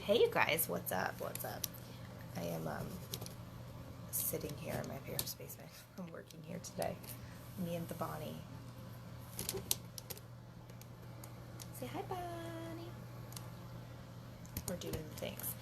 Hey you guys, what's up? I am sitting here in my parents' basement. I'm working here today. Me and the Bonnie. Say hi, Bonnie. We're doing things.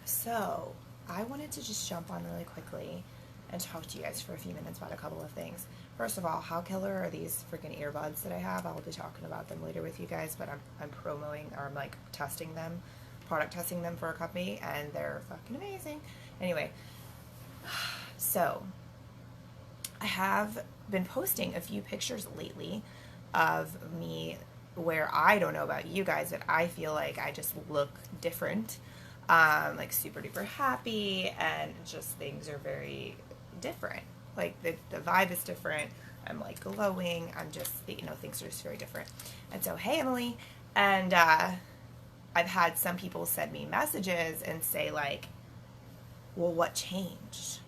So I wanted to just jump on really quickly and talk to you guys for a few minutes about a couple of things. First of all, how killer are these freaking earbuds that I have? I'll be talking about them later with you guys, but I'm promoting, or I'm like testing them, product testing them for a company, and they're fucking amazing. Anyway, so I have been posting a few pictures lately of me where I don't know about you guys, but I feel like I just look different, like super duper happy, and just things are very different. Like the vibe is different. I'm like glowing. I'm just, things are just very different. And so, hey, Emily. And I've had some people send me messages and say like, well, what changed?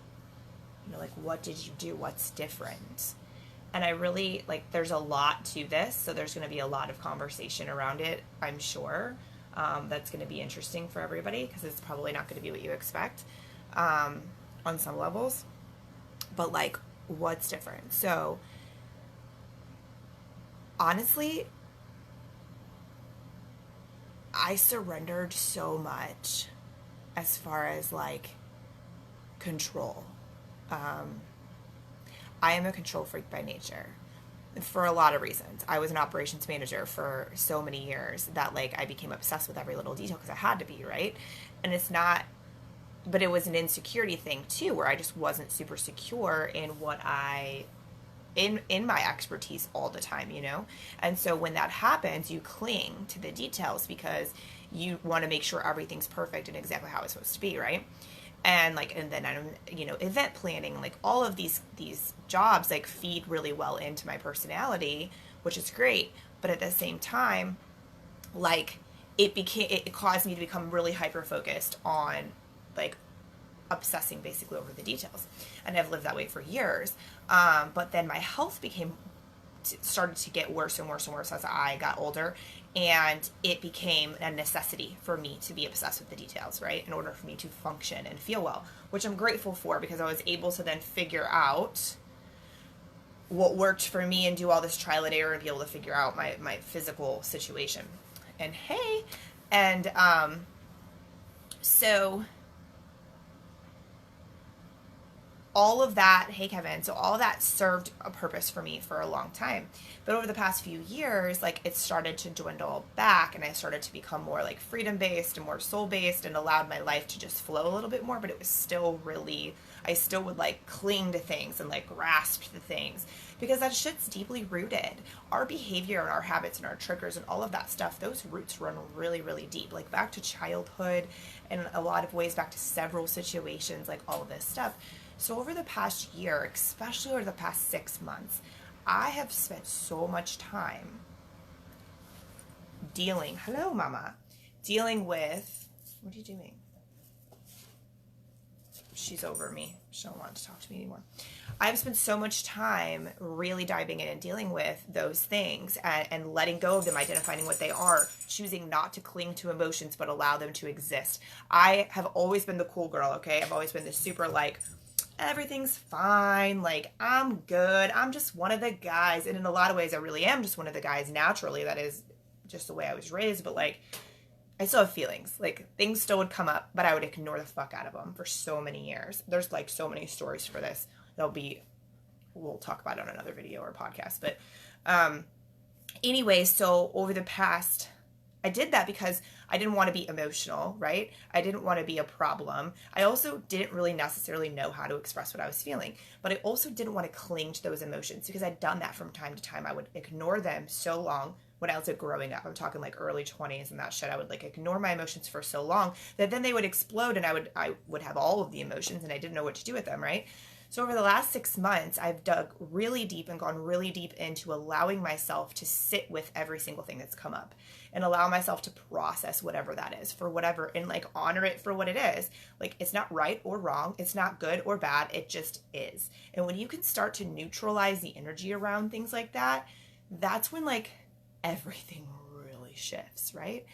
Like, what did you do? What's different? And I really, like, there's a lot to this. So there's going to be a lot of conversation around it, I'm sure. That's going to be interesting for everybody because it's probably not going to be what you expect on some levels. But like, what's different? So honestly, I surrendered so much as far as like control. I am a control freak by nature for a lot of reasons. I was an operations manager for so many years that like I became obsessed with every little detail because I had to be, right? And it's not, but it was an insecurity thing too, where I just wasn't super secure in what in my expertise all the time, And so when that happens, you cling to the details because you want to make sure everything's perfect and exactly how it's supposed to be, right? And then event planning, like all of these jobs like feed really well into my personality, which is great. But at the same time, like it caused me to become really hyper focused on like obsessing basically over the details, and I've lived that way for years. But then my health started to get worse and worse and worse as I got older, and it became a necessity for me to be obsessed with the details, right, in order for me to function and feel well, which I'm grateful for because I was able to then figure out what worked for me and do all this trial and error and be able to figure out my physical situation. And hey, and so all of that, hey Kevin, so all of that served a purpose for me for a long time. But over the past few years, like it started to dwindle back, and I started to become more like freedom-based and more soul-based, and allowed my life to just flow a little bit more. But it was still really, I still would like cling to things and like grasp to things because that shit's deeply rooted. Our behavior and our habits and our triggers and all of that stuff, those roots run really, really deep, like back to childhood, and in a lot of ways back to several situations, like all of this stuff. So over the past year, especially over the past 6 months, I have spent so much time dealing with, what are you doing? She's over me. She don't want to talk to me anymore. I've spent so much time really diving in and dealing with those things and letting go of them, identifying what they are, choosing not to cling to emotions, but allow them to exist. I have always been the cool girl, okay? I've always been this super like, everything's fine, like I'm good, I'm just one of the guys. And in a lot of ways I really am just one of the guys naturally. That is just the way I was raised. But like I still have feelings, like things still would come up, but I would ignore the fuck out of them for so many years. There's like so many stories for this. We'll talk about it on another video or podcast. But anyway, so over the past, I did that because I didn't want to be emotional, right? I didn't want to be a problem. I also didn't really necessarily know how to express what I was feeling, but I also didn't want to cling to those emotions because I'd done that from time to time. I would ignore them so long when I was like growing up. I'm talking like early 20s and that shit. I would like ignore my emotions for so long that then they would explode, and I would have all of the emotions and I didn't know what to do with them, right? So over the last 6 months, I've dug really deep and gone really deep into allowing myself to sit with every single thing that's come up and allow myself to process whatever that is for whatever, and like honor it for what it is. Like it's not right or wrong. It's not good or bad. It just is. And when you can start to neutralize the energy around things like that, that's when like everything really shifts, right?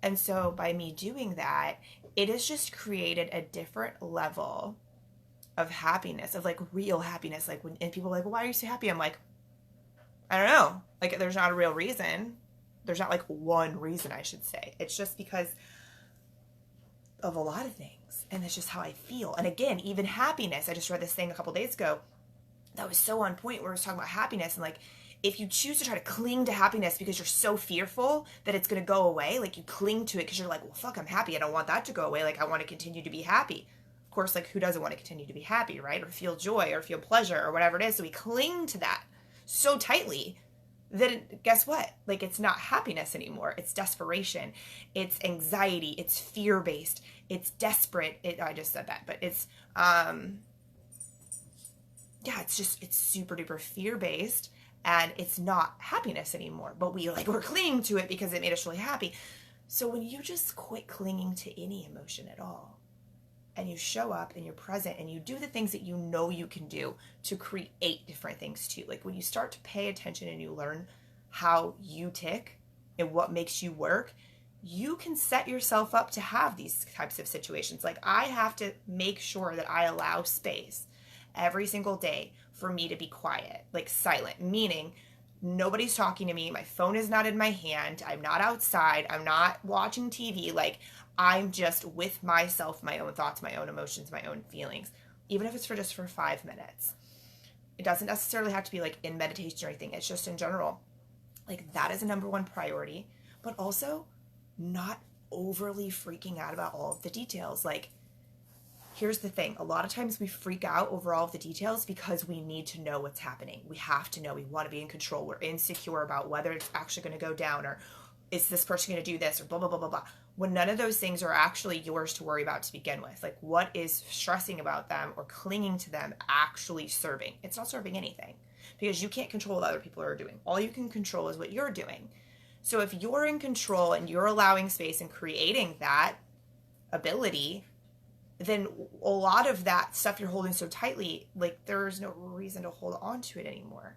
And so by me doing that, it has just created a different level of happiness, of like real happiness. Like when, and people are like, well, why are you so happy? I'm like, I don't know. Like there's not a real reason. There's not like one reason, I should say. It's just because of a lot of things. And it's just how I feel. And again, even happiness. I just read this thing a couple days ago that was so on point where it was talking about happiness. And like, if you choose to try to cling to happiness because you're so fearful that it's going to go away, like you cling to it because you're like, well, fuck, I'm happy. I don't want that to go away. Like I want to continue to be happy. Of course, like who doesn't want to continue to be happy, right? Or feel joy or feel pleasure or whatever it is. So we cling to that so tightly that guess what? Like it's not happiness anymore. It's desperation. It's anxiety. It's fear-based. It's desperate. I just said that, but it's, yeah, it's super duper fear-based. And it's not happiness anymore, but we're clinging to it because it made us really happy. So when you just quit clinging to any emotion at all, and you show up and you're present and you do the things that you know you can do to create different things too. Like when you start to pay attention and you learn how you tick and what makes you work, you can set yourself up to have these types of situations. Like I have to make sure that I allow space every single day for me to be quiet, like silent, meaning nobody's talking to me. My phone is not in my hand. I'm not outside. I'm not watching TV. Like I'm just with myself, my own thoughts, my own emotions, my own feelings, even if it's for just 5 minutes. It doesn't necessarily have to be like in meditation or anything. It's just in general. Like that is a number one priority, but also not overly freaking out about all of the details. Like, here's the thing. A lot of times we freak out over all of the details because we need to know what's happening. We have to know. We want to be in control. We're insecure about whether it's actually going to go down or is this person going to do this or blah, blah, blah, blah, blah. When none of those things are actually yours to worry about to begin with. Like what is stressing about them or clinging to them actually serving? It's not serving anything because you can't control what other people are doing. All you can control is what you're doing. So if you're in control and you're allowing space and creating that ability, then a lot of that stuff you're holding so tightly, like there's no reason to hold on to it anymore.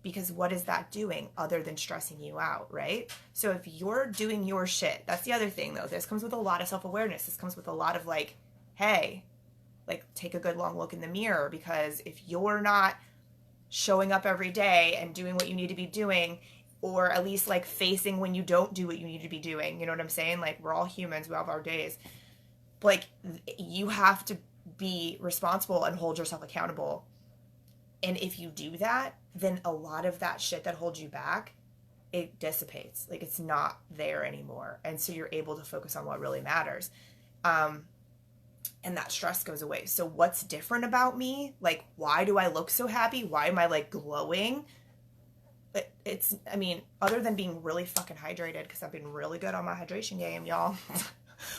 Because what is that doing other than stressing you out, right? So if you're doing your shit, that's the other thing though. This comes with a lot of self-awareness. This comes with a lot of like, hey, like take a good long look in the mirror, because if you're not showing up every day and doing what you need to be doing, or at least like facing when you don't do what you need to be doing, you know what I'm saying? Like we're all humans, we have our days. Like you have to be responsible and hold yourself accountable. And if you do that, then a lot of that shit that holds you back, it dissipates. Like it's not there anymore. And so you're able to focus on what really matters. And that stress goes away. So what's different about me? Like, why do I look so happy? Why am I like glowing? It's, I mean, other than being really fucking hydrated, because I've been really good on my hydration game, y'all.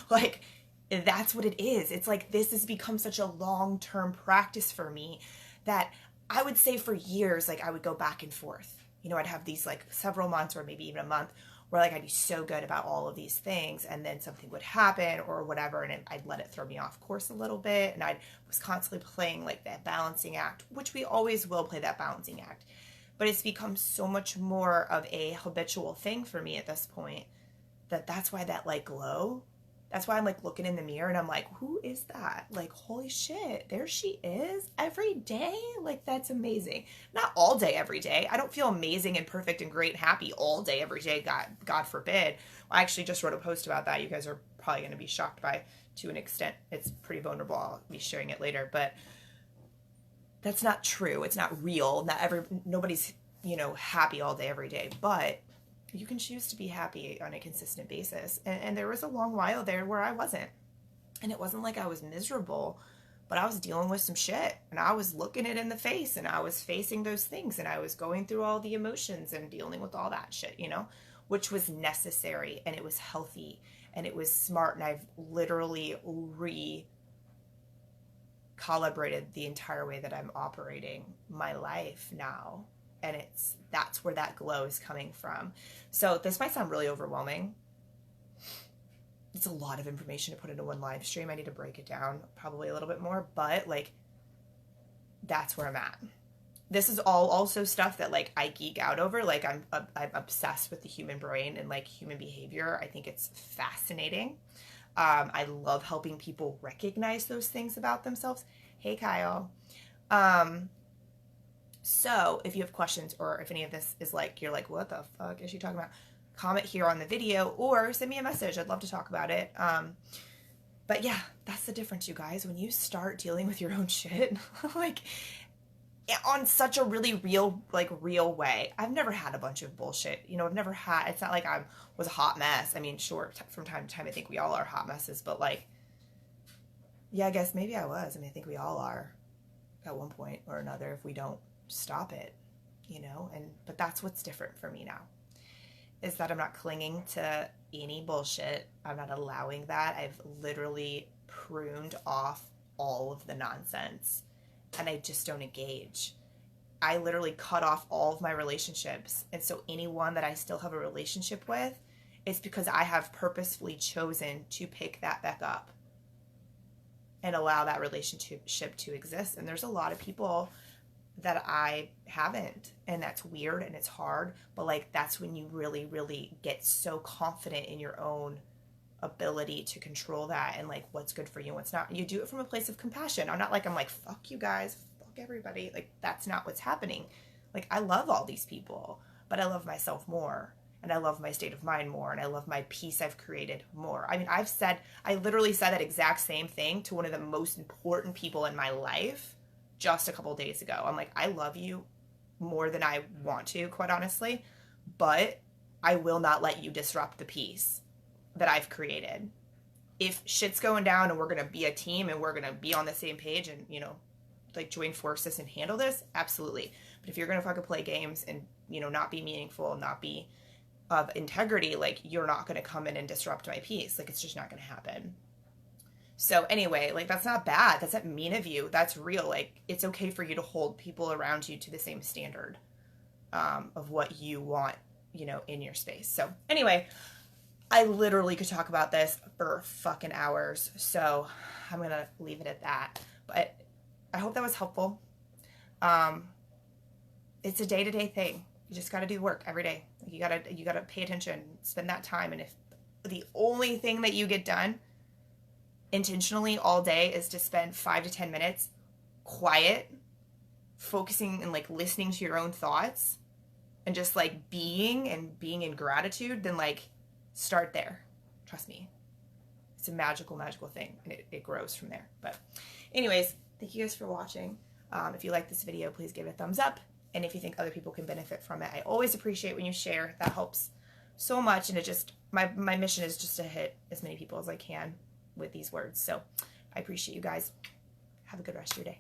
Like, that's what it is. It's like this has become such a long-term practice for me that I would say for years, like I would go back and forth. You know, I'd have these like several months or maybe even a month where like I'd be so good about all of these things, and then something would happen or whatever, and I'd let it throw me off course a little bit, and I was constantly playing like that balancing act, which we always will play that balancing act. But it's become so much more of a habitual thing for me at this point that's why that like glow, that's why I'm like looking in the mirror and I'm like, who is that? Like, holy shit, there she is every day. Like, that's amazing. Not all day, every day. I don't feel amazing and perfect and great and happy all day, every day. God forbid. I actually just wrote a post about that. You guys are probably going to be shocked by, to an extent. It's pretty vulnerable. I'll be sharing it later, but that's not true. It's not real. Nobody's, you know, happy all day, every day, but you can choose to be happy on a consistent basis. And there was a long while there where I wasn't. And it wasn't like I was miserable, but I was dealing with some shit. And I was looking it in the face, and I was facing those things, and I was going through all the emotions and dealing with all that shit, you know, which was necessary, and it was healthy, and it was smart. And I've literally recalibrated the entire way that I'm operating my life now. And that's where that glow is coming from. So this might sound really overwhelming. It's a lot of information to put into one live stream. I need to break it down probably a little bit more, but like, that's where I'm at. this is all also stuff that like I geek out over. Like I'm obsessed with the human brain and like human behavior. I think it's fascinating. I love helping people recognize those things about themselves. Hey, Kyle. So if you have questions, or if any of this is like, you're like, what the fuck is she talking about? Comment here on the video or send me a message. I'd love to talk about it. But yeah, that's the difference, you guys. When you start dealing with your own shit, like on such a really real way. I've never had a bunch of bullshit. You know, I've never had, it's not like I was a hot mess. I mean, sure, from time to time, I think we all are hot messes, but like, yeah, I guess maybe I was. I mean, I think we all are at one point or another if we don't stop it, you know? But that's what's different for me now, is that I'm not clinging to any bullshit. I'm not allowing that. I've literally pruned off all of the nonsense and I just don't engage. I literally cut off all of my relationships. And so anyone that I still have a relationship with, it's because I have purposefully chosen to pick that back up and allow that relationship to exist. And there's a lot of people that I haven't, and that's weird and it's hard, but like that's when you really, really get so confident in your own ability to control that and like what's good for you and what's not. You do it from a place of compassion. I'm like, fuck you guys, fuck everybody. Like that's not what's happening. Like I love all these people, but I love myself more, and I love my state of mind more, and I love my peace I've created more. I mean, I literally said that exact same thing to one of the most important people in my life just a couple days ago. I'm like, I love you more than I want to, quite honestly, but I will not let you disrupt the peace that I've created. If shit's going down and we're going to be a team and we're going to be on the same page and, you know, like join forces and handle this, absolutely. But if you're going to fucking play games and, you know, not be meaningful, not be of integrity, like you're not going to come in and disrupt my peace. Like it's just not going to happen. So anyway, like that's not bad. That's not mean of you. That's real. Like it's okay for you to hold people around you to the same standard of what you want, you know, in your space. So anyway, I literally could talk about this for fucking hours. So I'm going to leave it at that. But I hope that was helpful. It's a day-to-day thing. You just got to do work every day. You got to pay attention, spend that time. And if the only thing that you get done intentionally all day is to spend 5 to 10 minutes quiet, focusing and like listening to your own thoughts and just like being in gratitude, then like start there. Trust me. It's a magical thing, and it grows from there. But anyways, thank you guys for watching. If you like this video, please give it a thumbs up. And if you think other people can benefit from it, I always appreciate when you share. That helps so much. And it just, my mission is just to hit as many people as I can with these words. So I appreciate you guys. Have a good rest of your day.